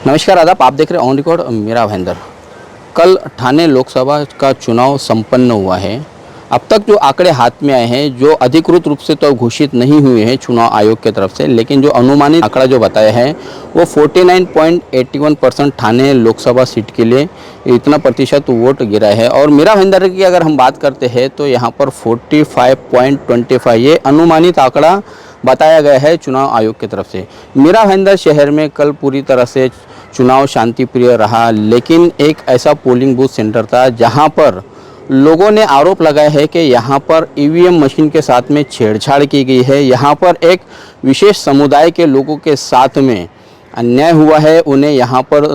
नमस्कार आदाब, आप देख रहे हैं ऑन रिकॉर्ड मेरा भाईंदर। कल ठाणे लोकसभा का चुनाव संपन्न हुआ है। अब तक जो आंकड़े हाथ में आए हैं, जो अधिकृत रूप से तो घोषित नहीं हुए हैं चुनाव आयोग की तरफ से, लेकिन जो अनुमानित आंकड़ा जो बताया है वो 49.81% ठाणे लोकसभा सीट के लिए इतना प्रतिशत वोट गिरा है। और मेरा भाईंदर की अगर हम बात करते हैं तो यहाँ पर 45.25 ये अनुमानित आंकड़ा बताया गया है चुनाव आयोग की तरफ से। मेरा भाईंदर शहर में कल पूरी तरह से चुनाव शांतिप्रिय रहा, लेकिन एक ऐसा पोलिंग बूथ सेंटर था जहां पर लोगों ने आरोप लगाया है कि यहां पर ईवीएम मशीन के साथ में छेड़छाड़ की गई है। यहां पर एक विशेष समुदाय के लोगों के साथ में अन्याय हुआ है। उन्हें यहां पर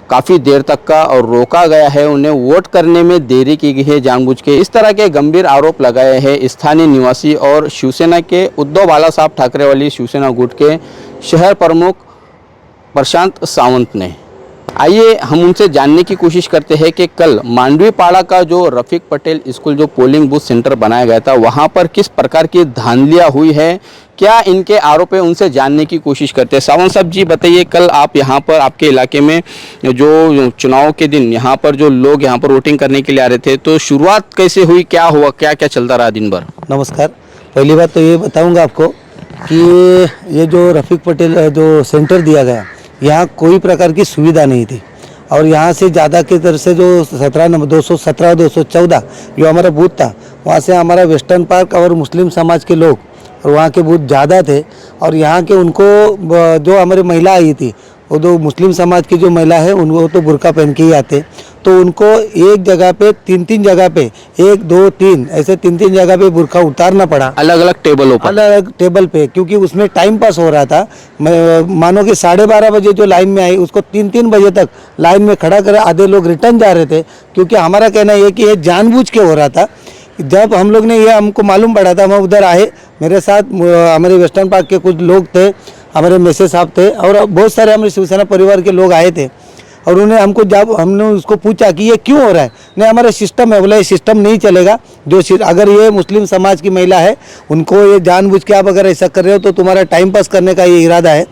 काफ़ी देर तक का और रोका गया है, उन्हें वोट करने में देरी की गई है जानबूझ के। इस तरह के गंभीर आरोप लगाए हैं स्थानीय निवासी और शिवसेना के उद्धव बालासाहब ठाकरे वाली शिवसेना गुट के शहर प्रमुख प्रशांत सावंत ने। आइए हम उनसे जानने की कोशिश करते हैं कि कल मांडवीपाड़ा का जो रफीक पटेल स्कूल जो पोलिंग बूथ सेंटर बनाया गया था वहां पर किस प्रकार की धांधलियां हुई है, क्या इनके आरोप है, उनसे जानने की कोशिश करते हैं। सावंत साहब जी बताइए, कल आप यहां पर आपके इलाके में जो चुनाव के दिन यहां पर जो लोग यहां पर वोटिंग करने के लिए आ रहे थे, तो शुरुआत कैसे हुई, क्या हुआ, क्या क्या चलता रहा दिन भर? नमस्कार। पहली बात तो ये बताऊंगा आपको कि ये जो रफीक पटेल जो सेंटर दिया गया, यहाँ कोई प्रकार की सुविधा नहीं थी। और यहाँ से ज़्यादा की तरफ से जो 17 नंबर 217 214 जो हमारा बूथ था, वहाँ से हमारा वेस्टर्न पार्क और मुस्लिम समाज के लोग और वहाँ के बूथ ज़्यादा थे। और यहाँ के उनको जो हमारी महिला आई थी, वो जो मुस्लिम समाज की जो महिला है उनको तो बुर्का पहन के ही आते, तो उनको एक जगह पे तीन जगह पे 1 2 3 ऐसे तीन जगह पे बुर्का उतारना पड़ा, अलग अलग टेबल पे, क्योंकि उसमें टाइम पास हो रहा था। मानो कि 12:30 बजे जो लाइन में आई उसको 3 बजे तक लाइन में खड़ा कर आधे लोग रिटर्न जा रहे थे, क्योंकि हमारा कहना ये कि ये जानबूझ के हो रहा था। जब हम लोग ने ये हमको मालूम पड़ा था, हम उधर आए, मेरे साथ हमारे वेस्टर्न पार्क के कुछ लोग थे, हमारे मैसेज साहब थे और बहुत सारे हमारे शिवसेना परिवार के लोग आए थे। और उन्हें हमको जब हमने उसको पूछा कि ये क्यों हो रहा है, नहीं हमारा सिस्टम है। बोला ये सिस्टम नहीं चलेगा, अगर ये मुस्लिम समाज की महिला है उनको ये जानबूझ के आप अगर ऐसा कर रहे हो तो तुम्हारा टाइम पास करने का ये इरादा है,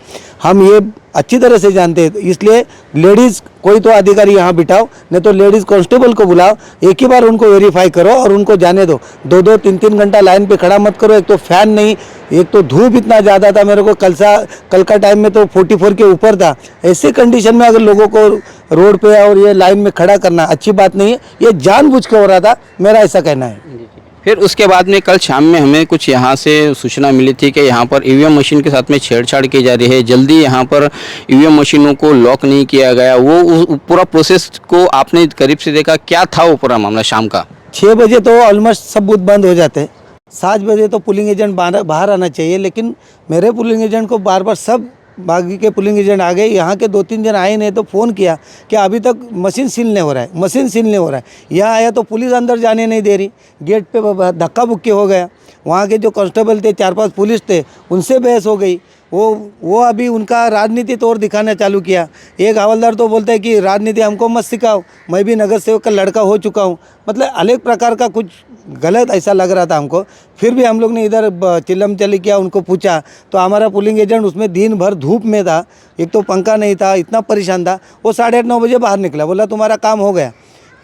हम ये अच्छी तरह से जानते हैं। इसलिए लेडीज़ कोई तो अधिकारी यहाँ बिठाओ, नहीं तो लेडीज़ कांस्टेबल को बुलाओ, एक ही बार उनको वेरीफाई करो और उनको जाने दो। 2 3 घंटा लाइन पे खड़ा मत करो। एक तो फैन नहीं, एक तो धूप इतना ज़्यादा था, मेरे को कल का टाइम में तो 44 के ऊपर था। ऐसे कंडीशन में अगर लोगों को रोड पे और ये लाइन में खड़ा करना अच्छी बात नहीं है, ये जानबूझ के हो रहा था, मेरा ऐसा कहना है। फिर उसके बाद में कल शाम में हमें कुछ यहाँ से सूचना मिली थी कि यहाँ पर ईवीएम मशीन के साथ में छेड़छाड़ की जा रही है। जल्दी यहाँ पर ईवीएम मशीनों को लॉक नहीं किया गया। वो पूरा प्रोसेस को आपने करीब से देखा, क्या था वो पूरा मामला शाम का? 6 बजे तो ऑलमोस्ट सब बूथ बंद हो जाते हैं। 7 बजे तो पुलिंग एजेंट बाहर आना चाहिए, लेकिन मेरे पुलिंग एजेंट को बार सब बागी के पुलिंग एजेंट आ गए। यहाँ के 2 3 जन आए नहीं तो फ़ोन किया कि अभी तक मशीन सील नहीं हो रहा है। यहाँ आया तो पुलिस अंदर जाने नहीं दे रही, गेट पे धक्का बुक्की हो गया। वहाँ के जो कांस्टेबल थे, 4 5 पुलिस थे, उनसे बहस हो गई। वो अभी उनका राजनीति तौर दिखाना चालू किया। एक हवलदार तो बोलता है कि राजनीति हमको मत सिखाओ, मैं भी नगर सेवक का लड़का हो चुका हूँ। मतलब अलग प्रकार का कुछ गलत ऐसा लग रहा था हमको। फिर भी हम लोग ने इधर चिल्लम चली किया, उनको पूछा तो हमारा पुलिंग एजेंट उसमें दिन भर धूप में था, एक तो पंखा नहीं था, इतना परेशान था। वो 8:30 9 बजे बाहर निकला, बोला तुम्हारा काम हो गया।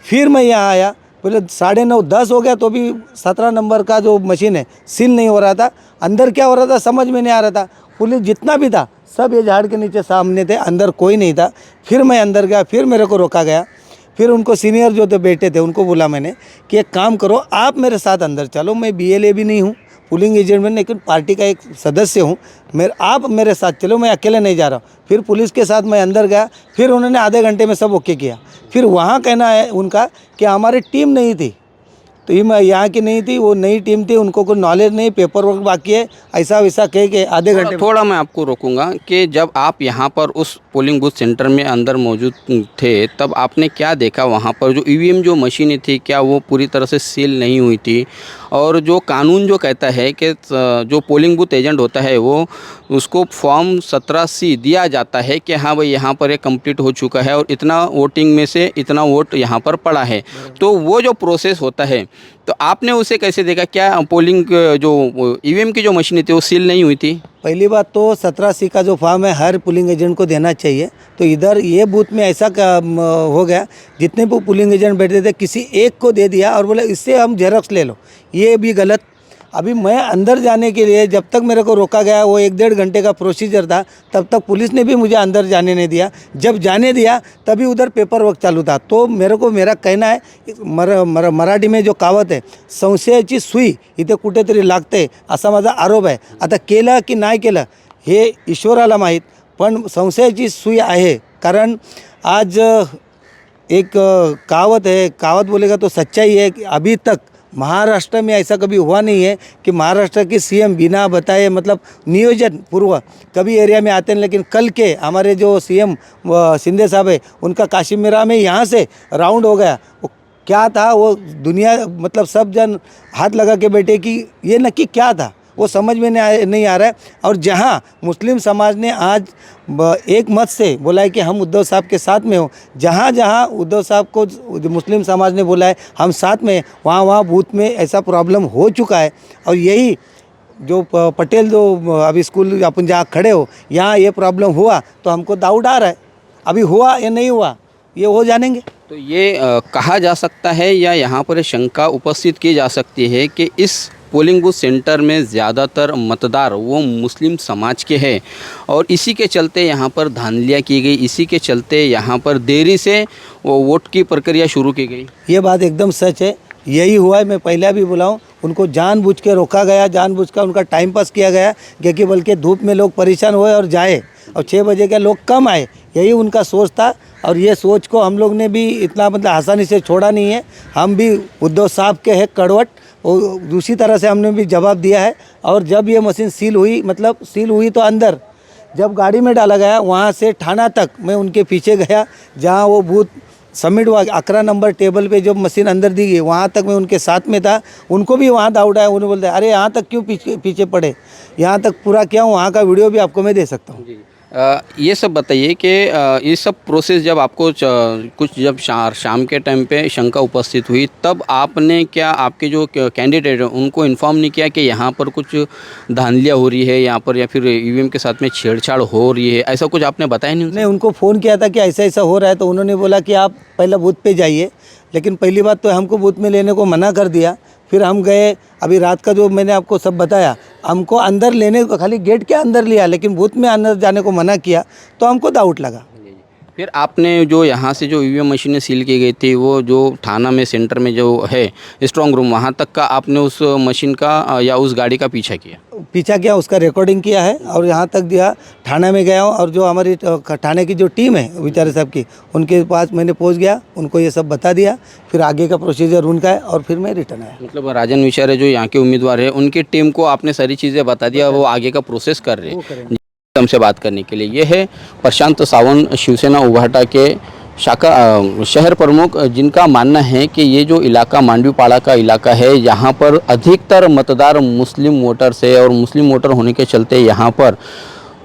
फिर मैं यहाँ आया, बोले 9:30 10 हो गया तो भी 17 नंबर का जो मशीन है सील नहीं हो रहा था। अंदर क्या हो रहा था समझ में नहीं आ रहा था। पुलिस जितना भी था सब ये झाड़ के नीचे सामने थे, अंदर कोई नहीं था। फिर मैं अंदर गया, फिर मेरे को रोका गया। फिर उनको सीनियर जो थे बैठे थे उनको बोला मैंने कि एक काम करो, आप मेरे साथ अंदर चलो, मैं BLA भी नहीं हूँ, पुलिंग एजेंट में, लेकिन पार्टी का एक सदस्य हूँ, आप मेरे साथ चलो, मैं अकेले नहीं जा रहा हूँ। फिर पुलिस के साथ मैं अंदर गया, फिर उन्होंने आधे घंटे में सब ओके किया। फिर वहाँ कहना है उनका कि हमारी टीम नहीं थी, तो ये यहाँ की नहीं थी, वो नई टीम थी, उनको कोई नॉलेज नहीं, पेपर वर्क बाकी है, ऐसा वैसा कह के आधे घंटे। थोड़ा मैं आपको रोकूंगा कि जब आप यहाँ पर उस पोलिंग बूथ सेंटर में अंदर मौजूद थे, तब आपने क्या देखा? वहाँ पर जो ईवीएम जो मशीनें थी, क्या वो पूरी तरह से सील नहीं हुई थी? और जो कानून जो कहता है कि जो पोलिंग बूथ एजेंट होता है वो उसको फॉर्म 17C दिया जाता है कि हाँ भाई यहाँ पर ये कंप्लीट हो चुका है और इतना वोटिंग में से इतना वोट यहाँ पर पड़ा है। तो वो जो प्रोसेस होता है, तो आपने उसे कैसे देखा? क्या पोलिंग जो ईवीएम की जो मशीनें थी वो सील नहीं हुई थी? पहली बात तो 17C का जो फॉर्म है हर पुलिंग एजेंट को देना चाहिए। तो इधर ये बूथ में ऐसा हो गया, जितने भी पुलिंग एजेंट बैठे थे किसी एक को दे दिया और बोले इससे हम जेरॉक्स ले लो। ये भी गलत। अभी मैं अंदर जाने के लिए जब तक मेरे को रोका गया, वो 1-1.5 घंटे का प्रोसीजर था, तब तक पुलिस ने भी मुझे अंदर जाने नहीं दिया। जब जाने दिया तभी उधर पेपर वर्क चालू था। तो मेरा कहना है, मराठी में जो कहावत आहे, संशयाची सुई इथे कुठेतरी लागते असा माझा आरोप आहे। आता केलं की नाही केलं हे ईश्वराला माहीत, पण संशयाची सुई आहे। कारण आज एक कहावत है, कहावत बोलेगा तो सच्चाई है कि अभी तक महाराष्ट्र में ऐसा कभी हुआ नहीं है कि महाराष्ट्र के सीएम बिना बताए, मतलब नियोजन पूर्व कभी एरिया में आते हैं। लेकिन कल के हमारे जो सीएम शिंदे साहब है, उनका काश्मीरा में यहाँ से राउंड हो गया। वो क्या था, वो दुनिया मतलब सब जन हाथ लगा के बैठे कि ये नक्की क्या था, वो समझ में नहीं आ रहा है। और जहाँ मुस्लिम समाज ने आज एक मत से बोला है कि हम उद्धव साहब के साथ में हो, जहाँ जहाँ उद्धव साहब को मुस्लिम समाज ने बोला है हम साथ में, वहाँ बूथ में ऐसा प्रॉब्लम हो चुका है। और यही जो पटेल जो अभी स्कूल अपन जहाँ खड़े हो, यहाँ ये प्रॉब्लम हुआ तो हमको डाउट आ रहा है, अभी हुआ या नहीं हुआ ये हो जानेंगे। तो ये कहा जा सकता है या यहाँ पर शंका उपस्थित की जा सकती है कि इस पोलिंग बूथ सेंटर में ज़्यादातर मतदार वो मुस्लिम समाज के हैं और इसी के चलते यहाँ पर धांधलियाँ की गई, इसी के चलते यहाँ पर देरी से वो वोट की प्रक्रिया शुरू की गई। ये बात एकदम सच है, यही हुआ है। मैं पहले भी बोला हूँ, उनको जानबूझ के रोका गया, जानबूझ कर उनका टाइम पास किया गया, क्योंकि बल्कि धूप में लोग परेशान हुए और जाए और 6 बजे के लोग कम आए, यही उनका सोच था। और ये सोच को हम लोग ने भी इतना मतलब आसानी से छोड़ा नहीं है। हम भी उद्धव साहब के हैं कड़वट, और दूसरी तरह से हमने भी जवाब दिया है। और जब ये मशीन सील हुई, मतलब सील हुई तो अंदर जब गाड़ी में डाला गया, वहाँ से थाना तक मैं उनके पीछे गया, जहाँ वो बूथ सबमिट हुआ 11 नंबर टेबल पे जब मशीन अंदर दी गई, वहाँ तक मैं उनके साथ में था। उनको भी वहाँ डाउट आया, उन्होंने बोलते अरे यहाँ तक क्यों पीछे पड़े, यहाँ तक पूरा क्या हूँ, वहाँ का वीडियो भी आपको मैं दे सकता हूँ। ये सब बताइए कि ये सब प्रोसेस जब आपको कुछ जब शाम के टाइम पे शंका उपस्थित हुई, तब आपने क्या आपके जो कैंडिडेट हैं उनको इन्फॉर्म नहीं किया कि यहाँ पर कुछ धांधलियाँ हो रही है यहाँ पर, या फिर ईवीएम के साथ में छेड़छाड़ हो रही है, ऐसा कुछ आपने बताया नहीं? नहीं, उनको फ़ोन किया था कि ऐसा ऐसा हो रहा है, तो उन्होंने बोला कि आप पहले बूथ पे जाइए। लेकिन पहली बात तो हमको बूथ में लेने को मना कर दिया। फिर हम गए, अभी रात का जो मैंने आपको सब बताया, हमको अंदर लेने को खाली गेट के अंदर लिया, लेकिन बूथ में अंदर जाने को मना किया, तो हमको डाउट लगा। फिर आपने जो यहाँ से जो ईवीएम मशीनें सील की गई थी, वो जो थाना में सेंटर में जो है स्ट्रॉन्ग रूम, वहाँ तक का आपने उस मशीन का या उस गाड़ी का पीछा किया, उसका रिकॉर्डिंग किया है और यहाँ तक दिया। थाना में गया हूँ और जो हमारी थाने की जो टीम है विचारे साहब की, उनके पास मैंने पहुँच गया, उनको ये सब बता दिया। फिर आगे का प्रोसीजर उनका है और फिर मैं रिटर्न आया। मतलब राजन विचारे जो यहाँ के उम्मीदवार है, उनकी टीम को आपने सारी चीज़ें बता दिया, वो आगे का प्रोसेस कर रहे हैं। हमसे बात करने के लिए ये है प्रशांत सावंत, शिवसेना उभाटा के शाखा शहर प्रमुख, जिनका मानना है कि ये जो इलाका मांडवीपाड़ा का इलाका है, यहाँ पर अधिकतर मतदार मुस्लिम वोटर्स है और मुस्लिम वोटर होने के चलते यहाँ पर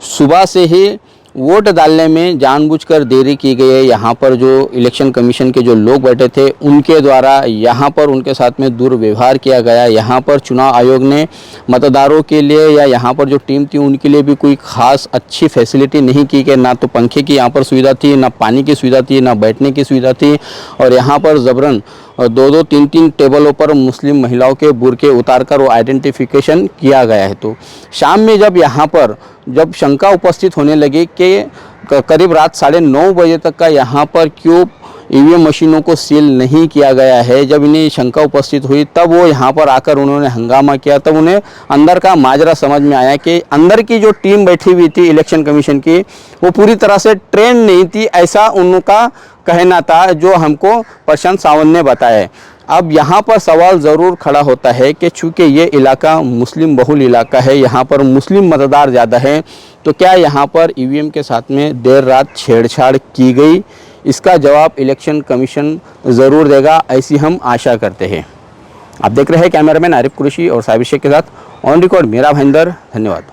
सुबह से ही वोट डालने में जानबूझकर देरी की गई है। यहाँ पर जो इलेक्शन कमीशन के जो लोग बैठे थे उनके द्वारा यहाँ पर उनके साथ में दुर्व्यवहार किया गया। यहाँ पर चुनाव आयोग ने मतदारों के लिए या यहाँ पर जो टीम थी उनके लिए भी कोई ख़ास अच्छी फैसिलिटी नहीं की कि ना तो पंखे की यहाँ पर सुविधा थी, ना पानी की सुविधा थी, ना बैठने की सुविधा थी। और यहाँ पर ज़बरन 2-2, 3-3 टेबलों पर मुस्लिम महिलाओं के बुरके उतारकर वो आइडेंटिफिकेशन किया गया है। तो शाम में जब यहाँ पर जब शंका उपस्थित होने लगी कि करीब रात 9:30 बजे तक का यहाँ पर क्यों ईवीएम मशीनों को सील नहीं किया गया है, जब इन्हें शंका उपस्थित हुई तब वो यहाँ पर आकर उन्होंने हंगामा किया। तब उन्हें अंदर का माजरा समझ में आया कि अंदर की जो टीम बैठी हुई थी इलेक्शन कमीशन की, वो पूरी तरह से ट्रेन नहीं थी, ऐसा उनका कहना था, जो हमको प्रशांत सावंत ने बताया। अब यहाँ पर सवाल ज़रूर खड़ा होता है कि चूँकि ये इलाका मुस्लिम बहुल इलाका है, यहाँ पर मुस्लिम मतदार ज़्यादा है, तो क्या यहाँ पर ईवीएम के साथ में देर रात छेड़छाड़ की गई? इसका जवाब इलेक्शन कमीशन ज़रूर देगा, ऐसी हम आशा करते हैं। आप देख रहे हैं कैमरामैन आरिफ कुरैशी और साहिब शेख के साथ ऑन रिकॉर्ड मेरा भाईंदर। धन्यवाद।